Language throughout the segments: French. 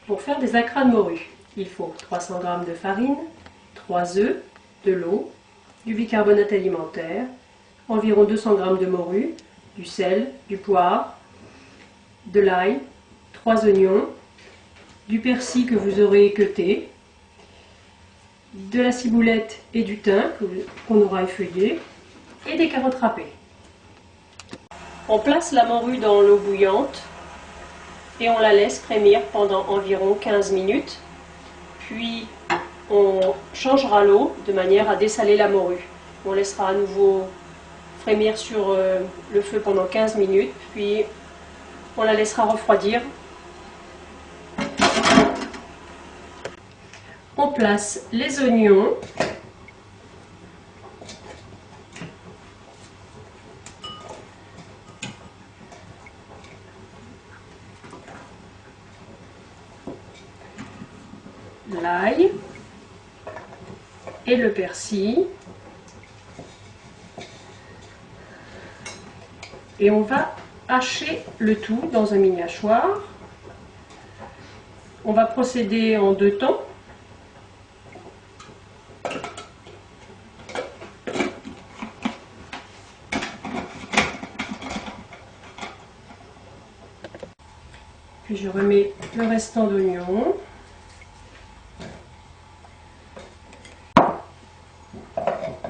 Pour faire des acras de morue, il faut 300 g de farine, 3 œufs, de l'eau, du bicarbonate alimentaire, environ 200 g de morue, du sel, du poivre, de l'ail, 3 oignons, du persil que vous aurez équeuté, de la ciboulette et du thym qu'on aura effeuillé, et des carottes râpées. On place la morue dans l'eau bouillante et on la laisse frémir pendant environ 15 minutes. Puis on changera l'eau de manière à dessaler la morue. On laissera à nouveau frémir sur le feu pendant 15 minutes, puis on la laissera refroidir. On place les oignons, l'ail et le persil, et on va hacher le tout dans un mini hachoir. On va procéder en 2 temps. Puis je remets le restant d'oignon.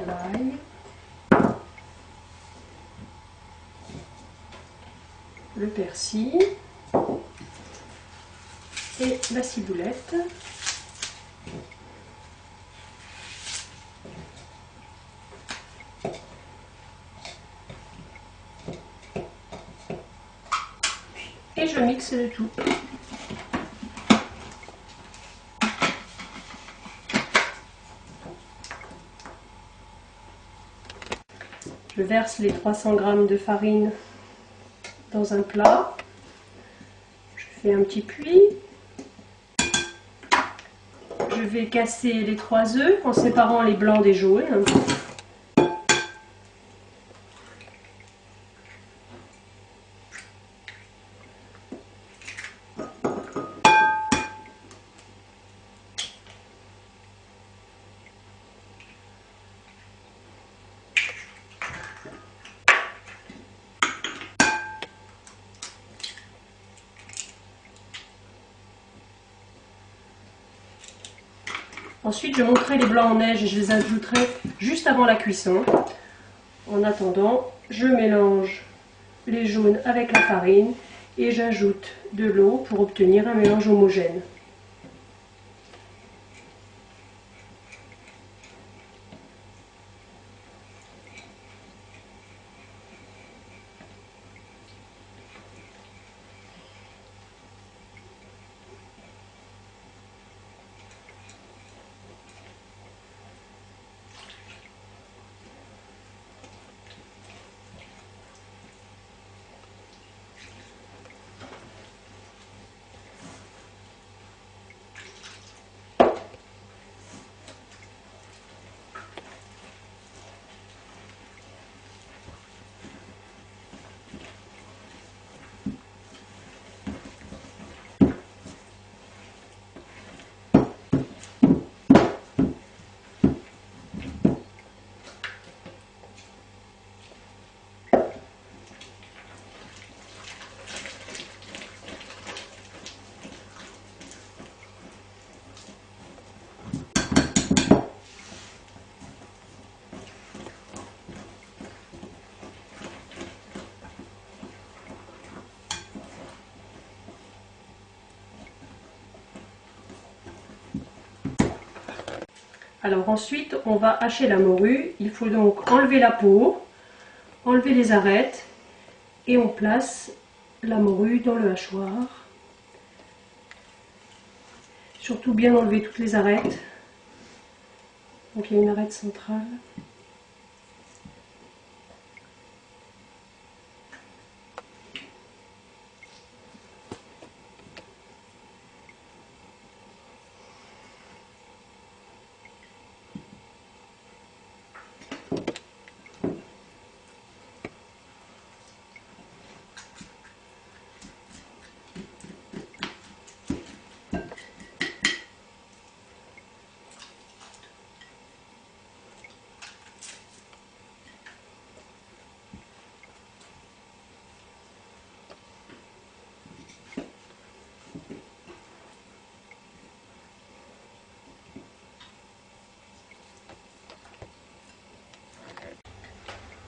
L'ail. Le persil. Et la ciboulette. Et je mixe le tout. Je verse les 300 g de farine dans un plat. Je fais un petit puits. Je vais casser les 3 œufs en séparant les blancs des jaunes. Ensuite, je monterai les blancs en neige et je les ajouterai juste avant la cuisson. En attendant, je mélange les jaunes avec la farine et j'ajoute de l'eau pour obtenir un mélange homogène. Alors ensuite, on va hacher la morue. Il faut donc enlever la peau, enlever les arêtes et on place la morue dans le hachoir. Surtout bien enlever toutes les arêtes. Donc il y a une arête centrale.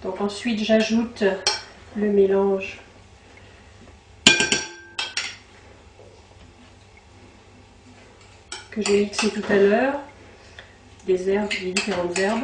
Donc ensuite j'ajoute le mélange que j'ai mixé tout à l'heure, des herbes, des différentes herbes.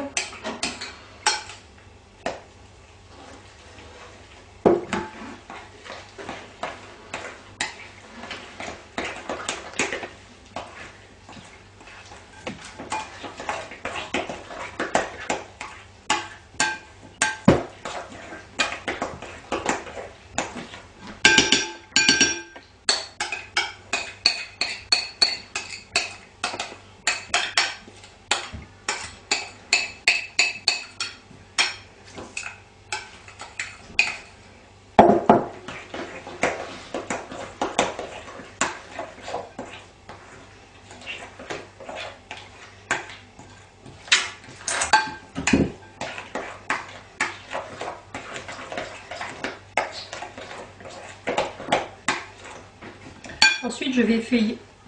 Ensuite, je vais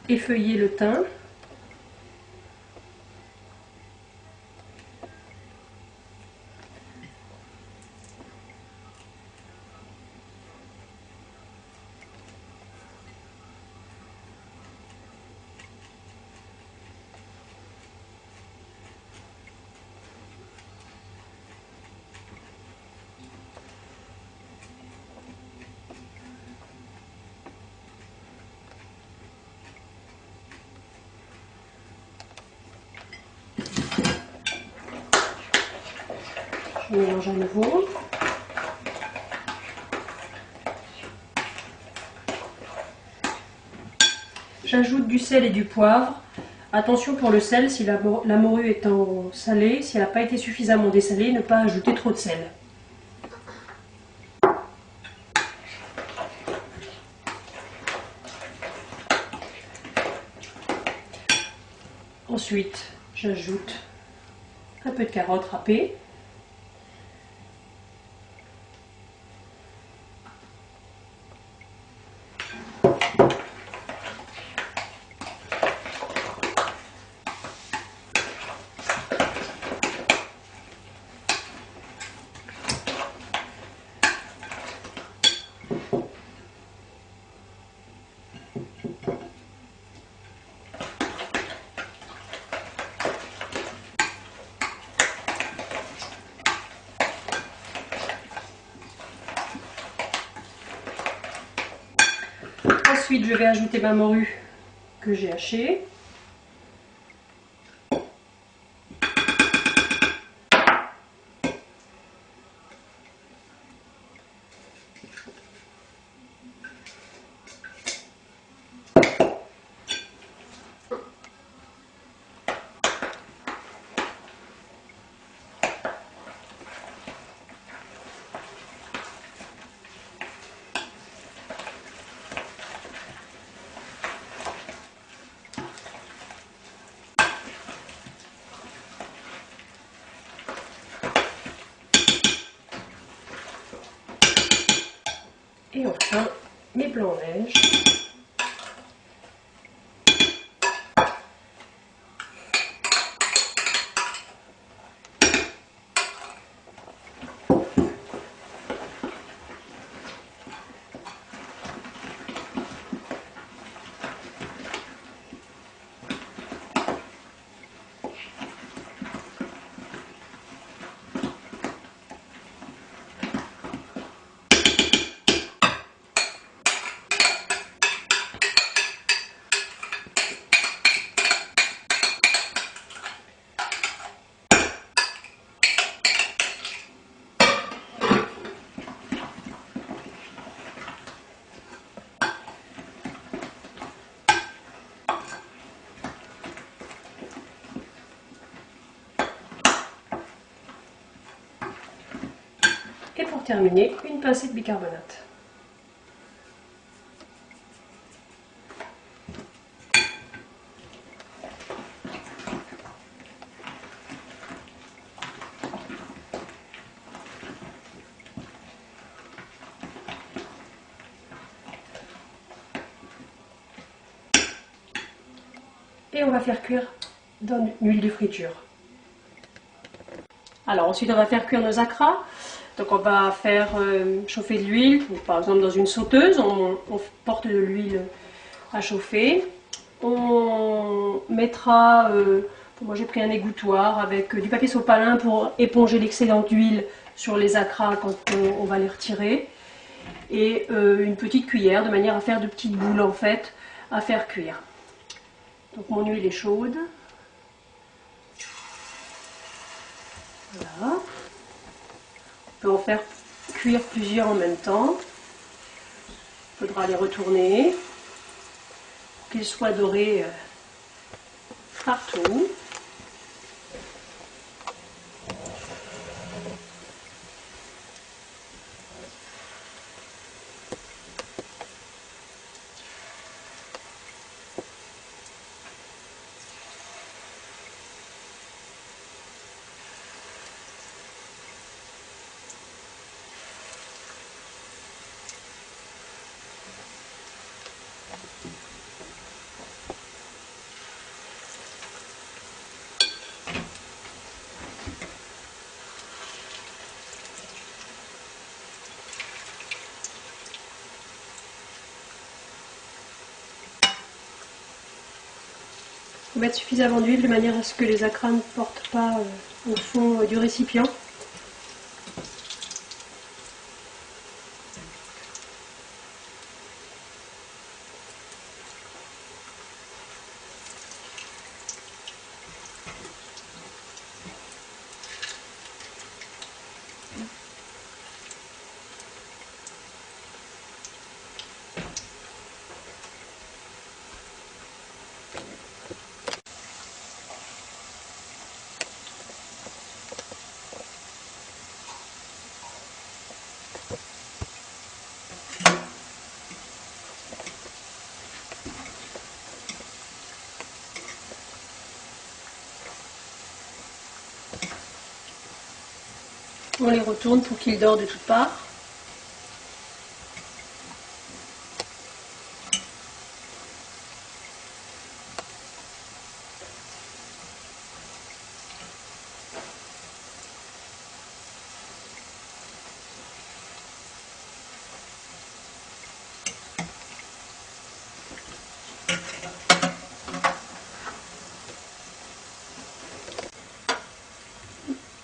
effeuiller le thym. Je mélange à nouveau. J'ajoute du sel et du poivre. Attention pour le sel, si la morue étant salée, si elle n'a pas été suffisamment dessalée, ne pas ajouter trop de sel. Ensuite, j'ajoute un peu de carottes râpées. Ensuite, je vais ajouter ma morue que j'ai hachée. Et enfin, mes blancs-neiges. Et pour terminer, une pincée de bicarbonate. Et on va faire cuire dans une huile de friture. Alors ensuite on va faire cuire nos acras. Donc on va faire chauffer de l'huile, par exemple dans une sauteuse, on porte de l'huile à chauffer. On mettra, moi j'ai pris un égouttoir avec du papier sopalin pour éponger l'excédent d'huile sur les acras quand on va les retirer. Et une petite cuillère de manière à faire de petites boules en fait, à faire cuire. Donc mon huile est chaude. Voilà. On peut en faire cuire plusieurs en même temps. Il faudra les retourner, qu'ils soient dorés partout. Il faut mettre suffisamment d'huile de manière à ce que les acras ne portent pas au fond du récipient. On les retourne pour qu'ils dorent de toutes parts.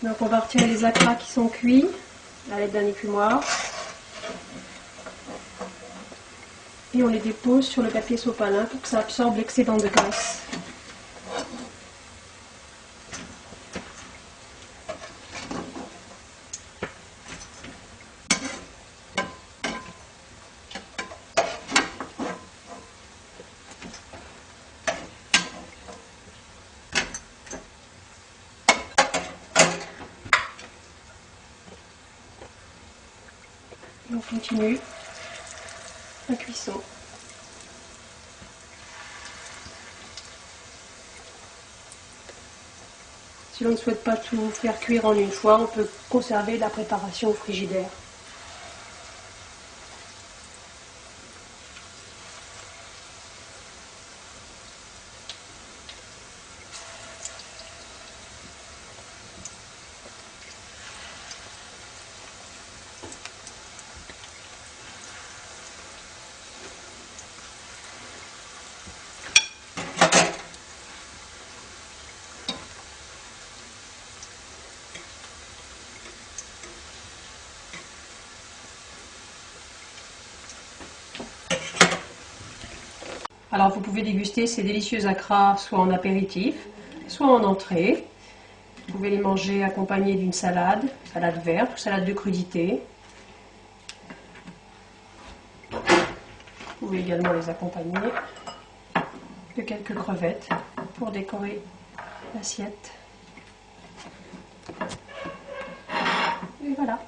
Donc on va retirer les acras qui sont cuits à l'aide d'un écumoire. Et on les dépose sur le papier sopalin pour que ça absorbe l'excédent de graisse. Et on continue la cuisson. Si l'on ne souhaite pas tout faire cuire en une fois, on peut conserver la préparation au frigidaire. Alors vous pouvez déguster ces délicieux acras soit en apéritif, soit en entrée. Vous pouvez les manger accompagnés d'une salade, salade verte ou salade de crudité. Vous pouvez également les accompagner de quelques crevettes pour décorer l'assiette. Et voilà.